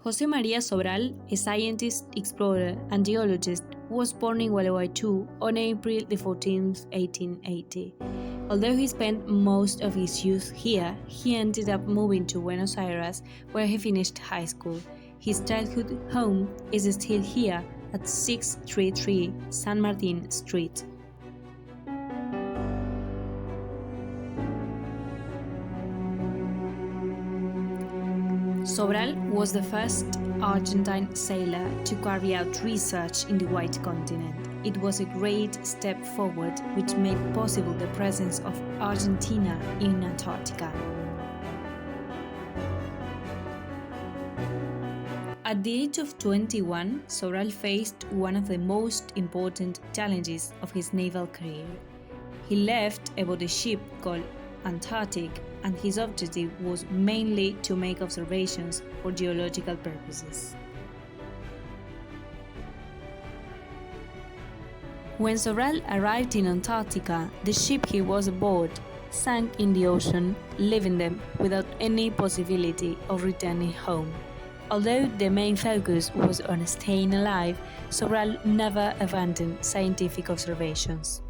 José María Sobral, a scientist, explorer, and geologist, was born in Gualeguaychú on April 14, 1880. Although he spent most of his youth here, he ended up moving to Buenos Aires, where he finished high school. His childhood home is still here at 633 San Martin Street. Sobral was the first Argentine sailor to carry out research in the White Continent. It was a great step forward which made possible the presence of Argentina in Antarctica. At the age of 21, Sobral faced one of the most important challenges of his naval career. He left aboard a ship called Antarctica, and his objective was mainly to make observations for geological purposes. When Sobral arrived in Antarctica, the ship he was aboard sank in the ocean, leaving them without any possibility of returning home. Although the main focus was on staying alive, Sobral never abandoned scientific observations.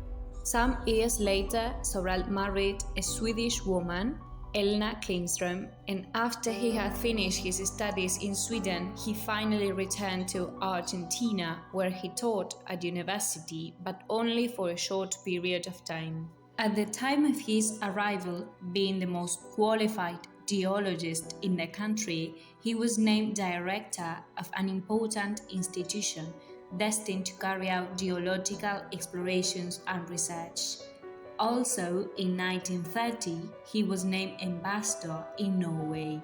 Some years later, Sobral married a Swedish woman, Elna Klingström, and after he had finished his studies in Sweden, he finally returned to Argentina, where he taught at university, but only for a short period of time. At the time of his arrival, being the most qualified geologist in the country, he was named director of an important institution destined to carry out geological explorations and research. Also, in 1930, he was named ambassador in Norway.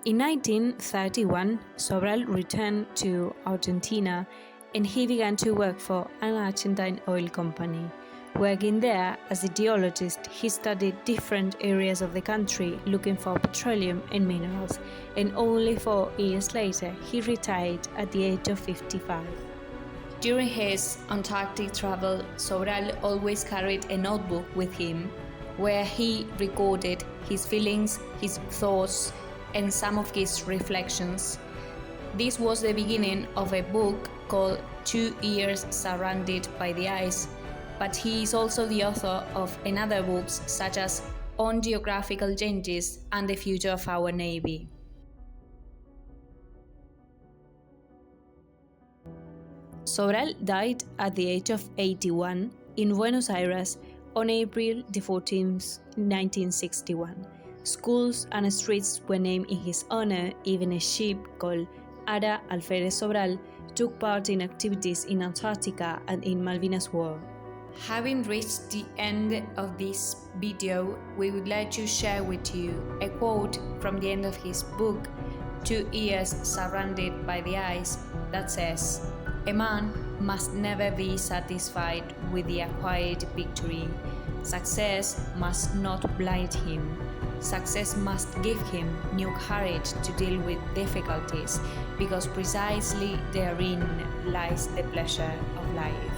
In 1931, Sobral returned to Argentina and he began to work for an Argentine oil company. Working there as a geologist, he studied different areas of the country looking for petroleum and minerals, and only 4 years later he retired at the age of 55. During his Antarctic travel, Sobral always carried a notebook with him where he recorded his feelings, his thoughts, and some of his reflections. This was the beginning of a book called 2 Years Surrounded by the Ice, but he is also the author of another books such as On Geographical Changes and the Future of Our Navy. Sobral died at the age of 81 in Buenos Aires on April 14, 1961. Schools and streets were named in his honor. Even a ship called Ara Alférez Sobral took part in activities in Antarctica and in Malvinas War. Having reached the end of this video, we would like to share with you a quote from the end of his book, 2 Years Surrounded by the Ice, that says, "A man must never be satisfied with the acquired victory. Success must not blind him. Success must give him new courage to deal with difficulties, because precisely therein lies the pleasure of life."